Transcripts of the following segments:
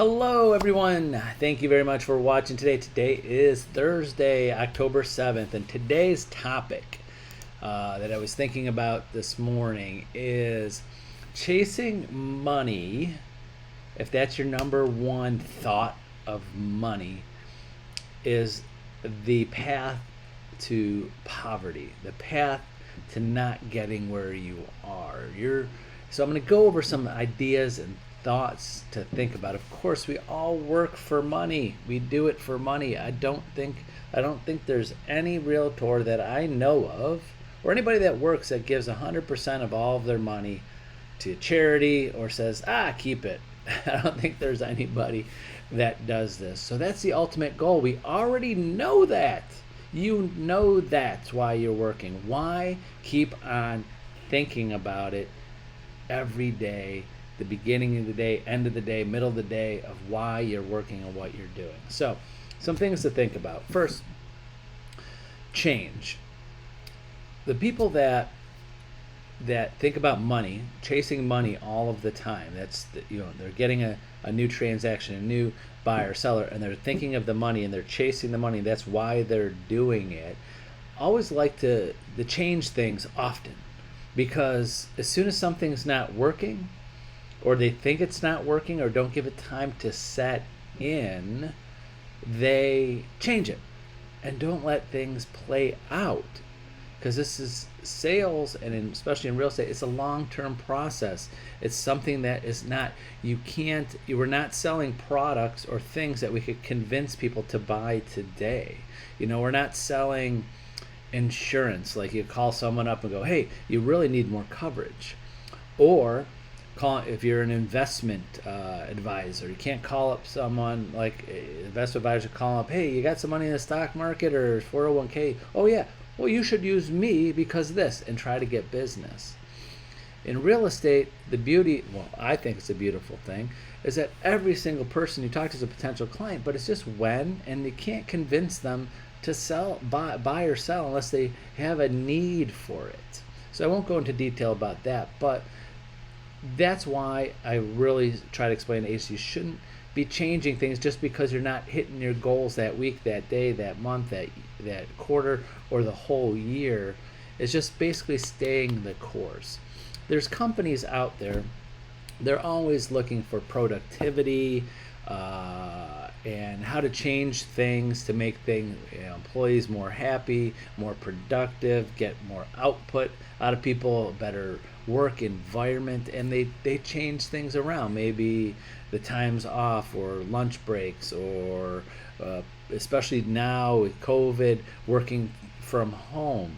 Hello, everyone. Thank you very much for watching today. Today is Thursday, October 7th, and today's topic that I was thinking about this morning is chasing money. If that's your number one thought of money, is the path to poverty, the path to not getting where you are. So I'm going to go over some ideas and thoughts to think about. Of course, we all work for money. We do it for money. I don't think there's any realtor that I know of or anybody that works that gives 100% of all of their money to charity or says, keep it. I don't think there's anybody that does this. So that's the ultimate goal. We already know that. You know that's why you're working. Why keep on thinking about it every day, the beginning of the day, end of the day, middle of the day, of why you're working and what you're doing? So, some things to think about. First, change. The people that think about money, chasing money all of the time. They're getting a new transaction, a new buyer, seller, and they're thinking of the money and they're chasing the money. That's why they're doing it. Always like to change things often, because as soon as something's not working, or they think it's not working, or don't give it time to set in, they change it and don't let things play out. Because this is sales, and especially in real estate, it's a long-term process. It's something that is not, we're not selling products or things that we could convince people to buy today. We're not selling insurance, like you call someone up and go, hey, you really need more coverage. Or if you're an investment advisor, you can't call up someone like investment advisor, call up, hey, you got some money in the stock market or 401k? Oh yeah, well, you should use me because of this, and try to get business. In real estate, I think it's a beautiful thing, is that every single person you talk to is a potential client, but it's just when, and you can't convince them to buy or sell unless they have a need for it. So I won't go into detail about that, but that's why I really try to explain to agents you shouldn't be changing things just because you're not hitting your goals that week, that day, that month, that quarter, or the whole year. It's just basically staying the course. There's companies out there, they're always looking for productivity and how to change things to make employees more happy, more productive, get more output out of people, better work environment, and they change things around. Maybe the times off or lunch breaks, or especially now with COVID, working from home.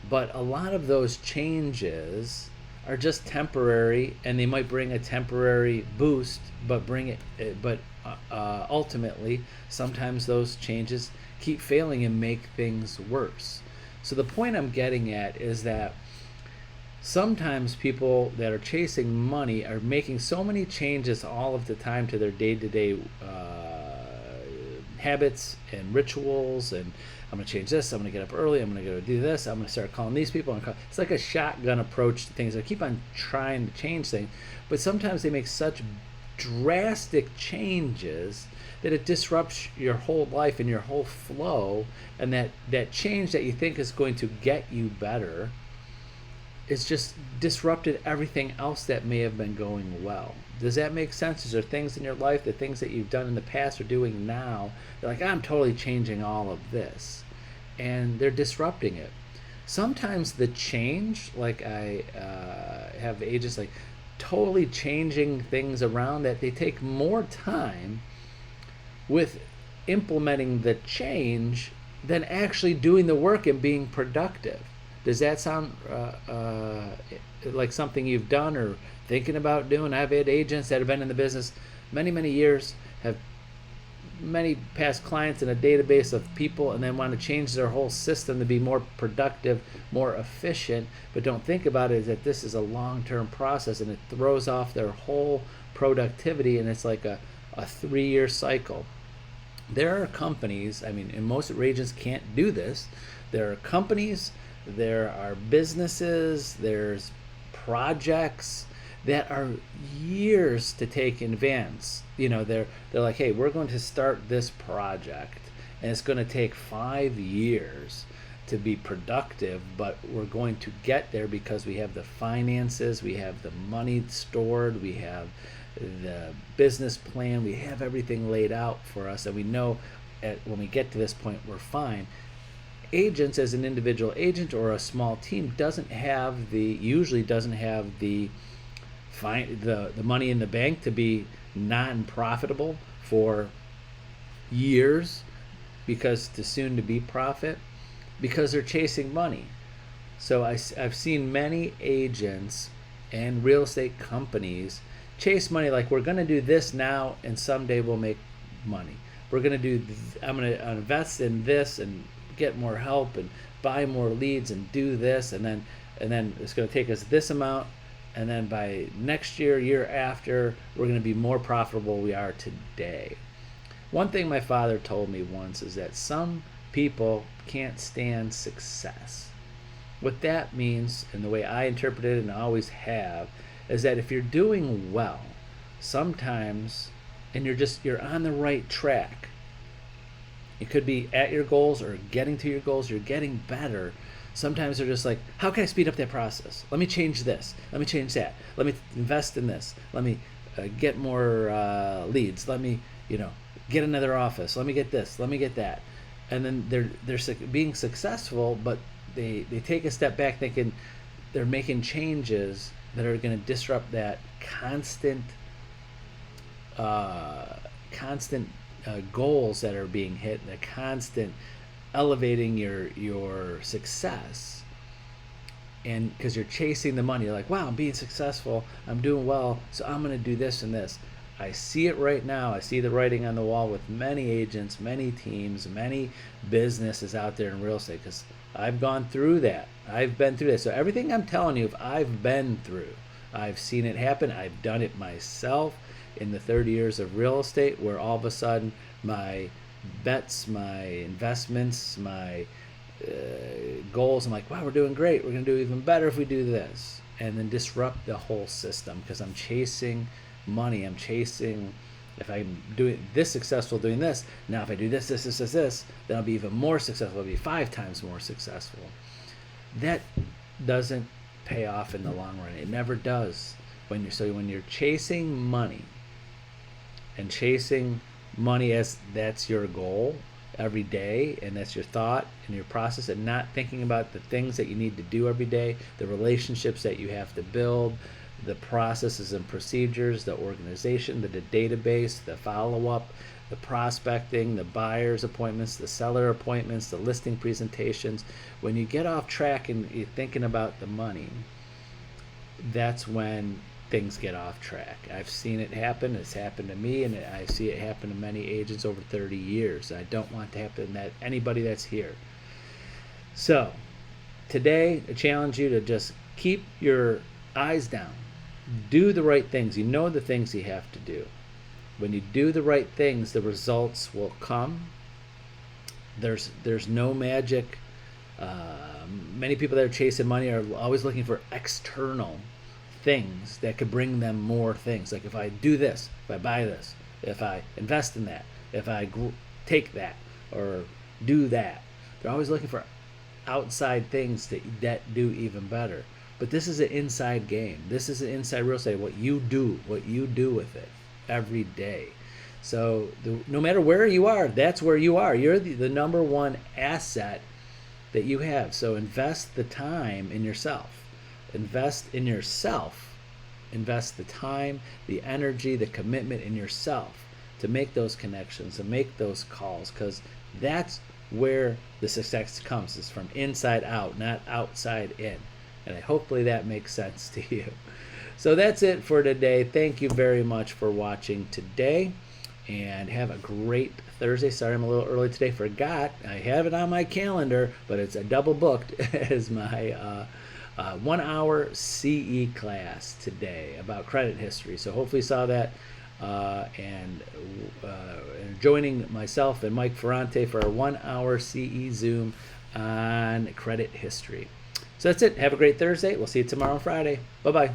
But a lot of those changes are just temporary, and they might bring a temporary boost, but ultimately sometimes those changes keep failing and make things worse. So the point I'm getting at is that sometimes people that are chasing money are making so many changes all of the time to their day-to-day habits and rituals, and I'm going to change this, I'm going to get up early, I'm going to go do this, I'm going to start calling these people. It's like a shotgun approach to things. I keep on trying to change things, but sometimes they make such drastic changes that it disrupts your whole life and your whole flow, and that change that you think is going to get you better, it's just disrupted everything else that may have been going well. Does that make sense? Is there things in your life, the things that you've done in the past or doing now, they're like, I'm totally changing all of this, and they're disrupting it. Sometimes the change, like I have agents like totally changing things around, that they take more time with implementing the change than actually doing the work and being productive. Does that sound like something you've done or thinking about doing? I've had agents that have been in the business many, many years, have many past clients in a database of people, and then want to change their whole system to be more productive, more efficient, but don't think about it as that this is a long-term process, and it throws off their whole productivity, and it's like a 3-year cycle. There are companies, and most agents can't do this. There are companies, there are businesses, there's projects that are years to take in advance. They're like, hey, we're going to start this project, and it's going to take 5 years to be productive, but we're going to get there because we have the finances, we have the money stored, we have the business plan, we have everything laid out for us, and we know when we get to this point, we're fine. Agents, as an individual agent or a small team, usually doesn't have the money in the bank to be non-profitable for years, because to soon to be profit, because they're chasing money. So I've seen many agents and real estate companies chase money, like, we're going to do this now and someday we'll make money. I'm going to invest in this and get more help and buy more leads and do this, and then it's going to take us this amount, and then by next year after, we're going to be more profitable than we are today. One thing my father told me once is that some people can't stand success. What that means, and the way I interpret it and always have, is that if you're doing well sometimes, and you're on the right track, it could be at your goals or getting to your goals, you're getting better. Sometimes they're just like, how can I speed up that process? Let me change this. Let me change that. Let me invest in this. Let me get more leads. Let me, get another office. Let me get this. Let me get that. And then they're being successful, but they take a step back thinking they're making changes that are going to disrupt that constant goals that are being hit, and the constant elevating your success. And because you're chasing the money, you're like, wow, I'm being successful, I'm doing well, so I'm going to do this and this. I see it right now. I see the writing on the wall with many agents, many teams, many businesses out there in real estate, because I've gone through that. I've been through that. So everything I'm telling you, I've been through. I've seen it happen. I've done it myself in the 30 years of real estate, where all of a sudden my bets, my investments, my goals, I'm like, wow, we're doing great. We're going to do even better if we do this. And then disrupt the whole system, because I'm chasing money. I'm chasing, if I'm doing this successful doing this, now if I do this, then I'll be even more successful. I'll be 5 times more successful. That doesn't pay off in the long run. It never does. When you're chasing money, and chasing money as that's your goal every day, and that's your thought and your process, and not thinking about the things that you need to do every day, the relationships that you have to build, the processes and procedures, the organization, the database, the follow-up, the prospecting, the buyer's appointments, the seller appointments, the listing presentations. When you get off track and you're thinking about the money, that's when things get off track. I've seen it happen. It's happened to me, and I see it happen to many agents over 30 years. I don't want to happen to anybody that's here. So today, I challenge you to just keep your eyes down. Do the right things. You know the things you have to do. When you do the right things, the results will come. There's no magic. Many people that are chasing money are always looking for external things that could bring them more things. Like, if I do this, if I buy this, if I invest in that, if I take that or do that. They're always looking for outside things that do even better. But this is an inside game. This is an inside real estate. What you do with it every day. So no matter where you are, that's where you are. You're the number one asset that you have. So invest the time in yourself. Invest in yourself. Invest the time, the energy, the commitment in yourself to make those connections, to make those calls, because that's where the success comes, is from inside out, not outside in. And hopefully that makes sense to you. So that's it for today. Thank you very much for watching today, and have a great Thursday. Sorry I'm a little early today. Forgot. I have it on my calendar, but it's a double booked as my 1 hour CE class today about credit history. So hopefully you saw that, and joining myself and Mike Ferrante for our 1 hour CE Zoom on credit history. So that's it. Have a great Thursday. We'll see you tomorrow, Friday. Bye-bye.